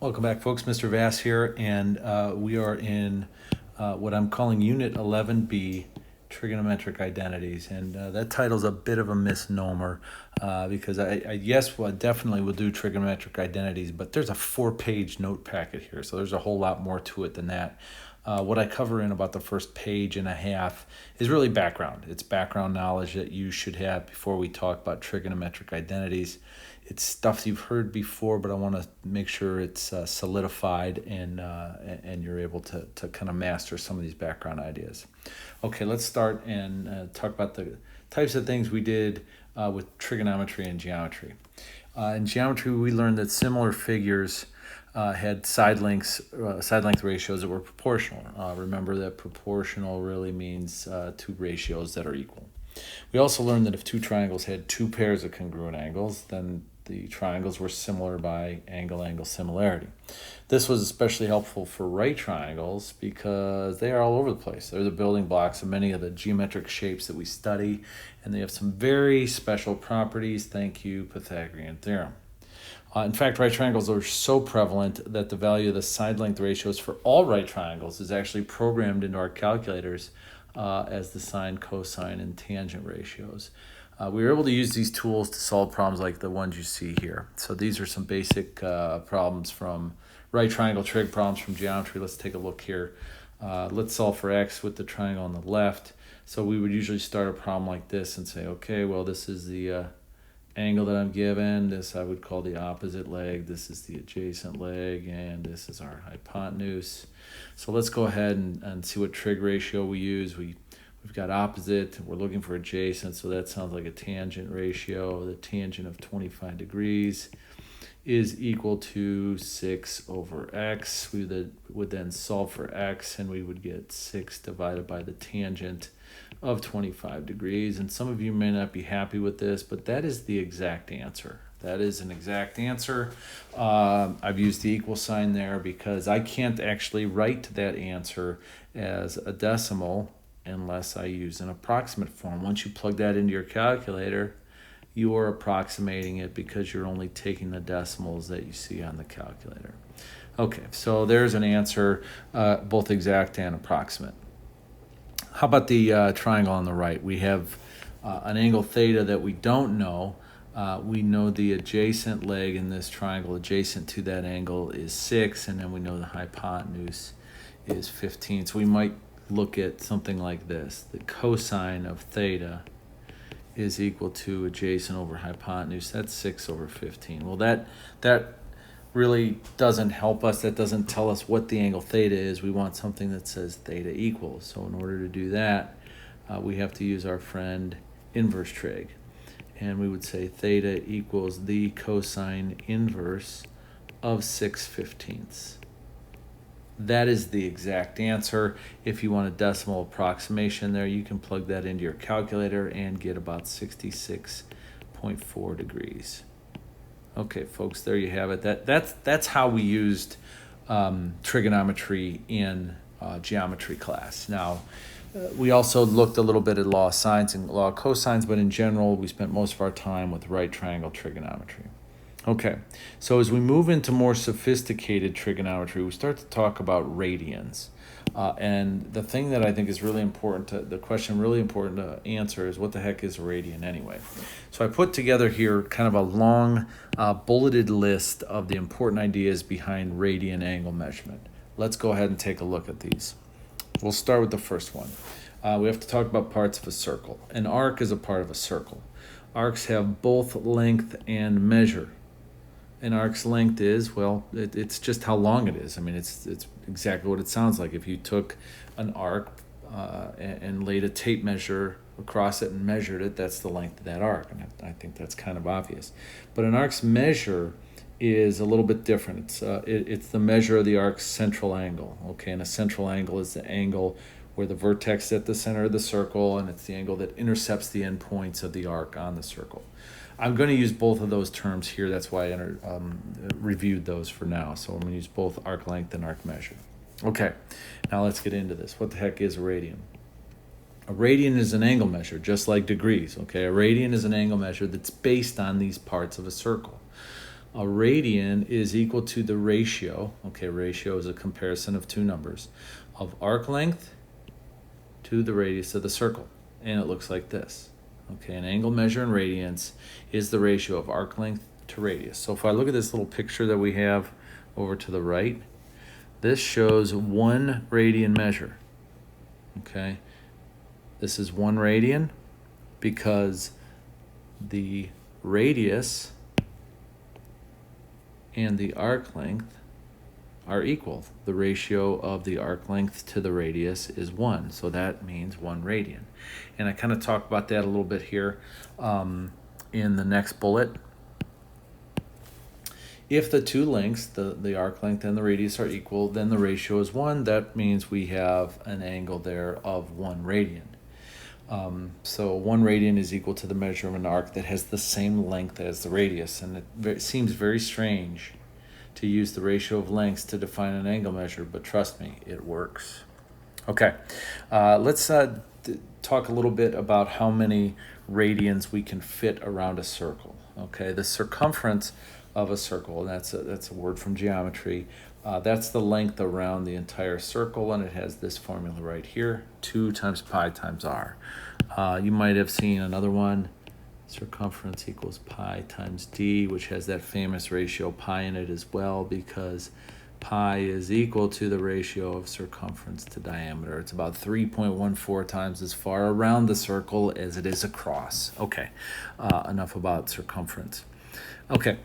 Welcome back, folks. Mr. Vass here, and we are in what I'm calling Unit 11B, Trigonometric Identities. And that title's a bit of a misnomer because I definitely will do trigonometric identities, but there's a 4-page note packet here, so there's a whole lot more to it than that. What I cover in about the first page and a half is really background. It's background knowledge that you should have before we talk about trigonometric identities. It's stuff you've heard before, but I want to make sure it's solidified and you're able to kind of master some of these background ideas. Okay, let's start and talk about the types of things we did with trigonometry and geometry. In geometry, we learned that similar figures had side length ratios that were proportional. Remember that proportional really means two ratios that are equal. We also learned that if two triangles had two pairs of congruent angles, then the triangles were similar by angle-angle similarity. This was especially helpful for right triangles because they are all over the place. They're the building blocks of many of the geometric shapes that we study, and they have some very special properties. Thank you, Pythagorean theorem. In fact, right triangles are so prevalent that the value of the side length ratios for all right triangles is actually programmed into our calculators as the sine, cosine, and tangent ratios. We were able to use these tools to solve problems like the ones you see here. So these are some basic problems from right triangle trig problems from geometry. Let's take a look here. Let's solve for x with the triangle on the left. So we would usually start a problem like this and say, okay, well, this is the angle that I'm given. This I would call the opposite leg. This is the adjacent leg, and this is our hypotenuse. So let's go ahead and see what trig ratio we use. We've got opposite, we're looking for adjacent, so that sounds like a tangent ratio. The tangent of 25 degrees is equal to 6 over x. We would then solve for x, and we would get 6 divided by the tangent of 25 degrees. And some of you may not be happy with this, but that is the exact answer. That is an exact answer. I've used the equal sign there because I can't actually write that answer as a decimal unless I use an approximate form. Once you plug that into your calculator, you are approximating it because you're only taking the decimals that you see on the calculator. Okay, so there's an answer, both exact and approximate. How about the triangle on the right? We have an angle theta that we don't know. We know the adjacent leg in this triangle adjacent to that angle is 6, and then we know the hypotenuse is 15. So we might look at something like this. The cosine of theta is equal to adjacent over hypotenuse. That's 6 over 15. Well, that really doesn't help us. That doesn't tell us what the angle theta is. We want something that says theta equals. So in order to do that, we have to use our friend inverse trig. And we would say theta equals the cosine inverse of 6/15. That is the exact answer. If you want a decimal approximation there, you can plug that into your calculator and get about 66.4 degrees. Okay, folks, there you have it. That's how we used trigonometry in geometry class. Now, we also looked a little bit at law of sines and law of cosines, but in general, we spent most of our time with right triangle trigonometry. Okay, so as we move into more sophisticated trigonometry, we start to talk about radians. And the thing that I think is really important, the question really important to answer is what the heck is a radian anyway? So I put together here kind of a long bulleted list of the important ideas behind radian angle measurement. Let's go ahead and take a look at these. We'll start with the first one. We have to talk about parts of a circle. An arc is a part of a circle. Arcs have both length and measure. An arc's length is, well, it's just how long it is. I mean, it's exactly what it sounds like. If you took an arc and laid a tape measure across it and measured it, that's the length of that arc. And I think that's kind of obvious. But an arc's measure is a little bit different. It's the measure of the arc's central angle. Okay, and a central angle is the angle where the vertex is at the center of the circle, and it's the angle that intercepts the endpoints of the arc on the circle. I'm going to use both of those terms here. That's why I reviewed those for now. So I'm going to use both arc length and arc measure. Okay, now let's get into this. What the heck is a radian? A radian is an angle measure, just like degrees. Okay, a radian is an angle measure that's based on these parts of a circle. A radian is equal to the ratio, okay, ratio is a comparison of two numbers, of arc length to the radius of the circle. And it looks like this. Okay, an angle measure in radians is the ratio of arc length to radius. So if I look at this little picture that we have over to the right, this shows 1 radian measure. Okay, this is 1 radian because the radius and the arc length are equal. The ratio of the arc length to the radius is 1, so that means 1 radian. And I kind of talk about that a little bit here in the next bullet. If the two lengths, the arc length and the radius, are equal, then the ratio is 1. That means we have an angle there of 1 radian. So 1 radian is equal to the measure of an arc that has the same length as the radius. And it seems very strange to use the ratio of lengths to define an angle measure, but trust me, it works. Okay, let's talk a little bit about how many radians we can fit around a circle. Okay, the circumference of a circle, and that's a word from geometry. That's the length around the entire circle, and it has this formula right here, 2 times pi times r. You might have seen another one, circumference equals pi times d, which has that famous ratio pi in it as well, because pi is equal to the ratio of circumference to diameter. It's about 3.14 times as far around the circle as it is across. Okay, enough about circumference. Okay,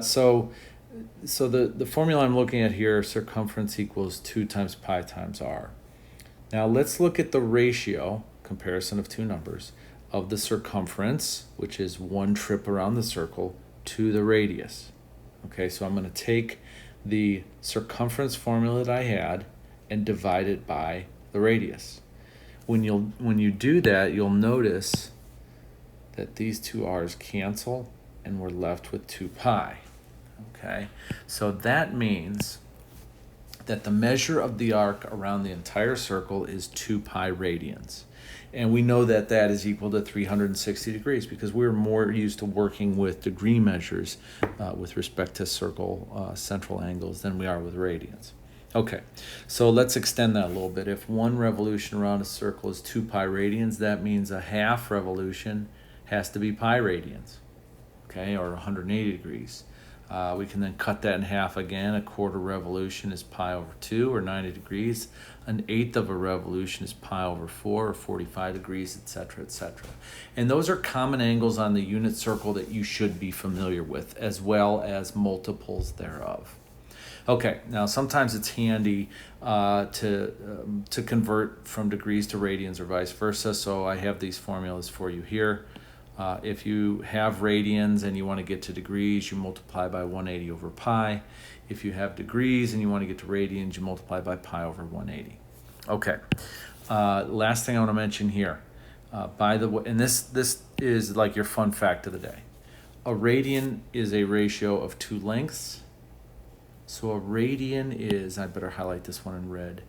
so the formula I'm looking at here, circumference equals 2 times pi times r. Now let's look at the ratio, comparison of two numbers, of the circumference, which is 1 trip around the circle, to the radius. Okay, so I'm going to take the circumference formula that I had and divide it by the radius. When you do that, you'll notice that these two r's cancel and we're left with 2 pi. Okay, so that means that the measure of the arc around the entire circle is 2 pi radians. And we know that that is equal to 360 degrees because we're more used to working with degree measures with respect to circle central angles than we are with radians. Okay, so let's extend that a little bit. If 1 revolution around a circle is 2 pi radians, that means a half revolution has to be pi radians, okay, or 180 degrees. We can then cut that in half again. A quarter revolution is pi over 2, or 90 degrees. An eighth of a revolution is pi over 4, or 45 degrees, etc., etc. And those are common angles on the unit circle that you should be familiar with, as well as multiples thereof. Okay, now sometimes it's handy to convert from degrees to radians or vice versa, so I have these formulas for you here. If you have radians and you want to get to degrees, you multiply by 180 over pi. If you have degrees and you want to get to radians, you multiply by pi over 180. Okay, last thing I want to mention here. By the way, and this is like your fun fact of the day. A radian is a ratio of 2 lengths. So a radian is, I better highlight this one in red,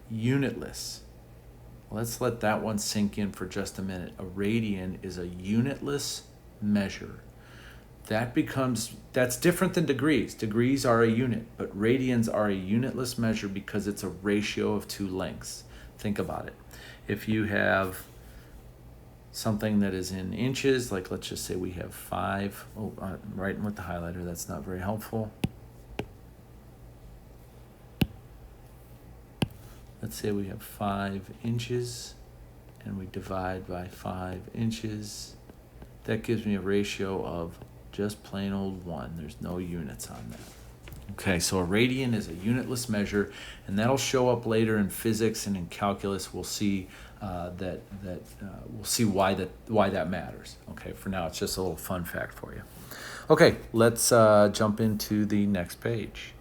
unitless. Let's let that one sink in for just a minute. A radian is a unitless measure. That's different than degrees. Degrees are a unit, but radians are a unitless measure because it's a ratio of 2 lengths. Think about it. If you have something that is in inches, like let's just say we have 5, writing with the highlighter, that's not very helpful. Let's say we have 5 inches and we divide by 5 inches. That gives me a ratio of just plain old 1. There's no units on that. Okay, so a radian is a unitless measure, and that'll show up later in physics and in calculus. We'll see we'll see why that matters. Okay, for now it's just a little fun fact for you. Okay, let's jump into the next page.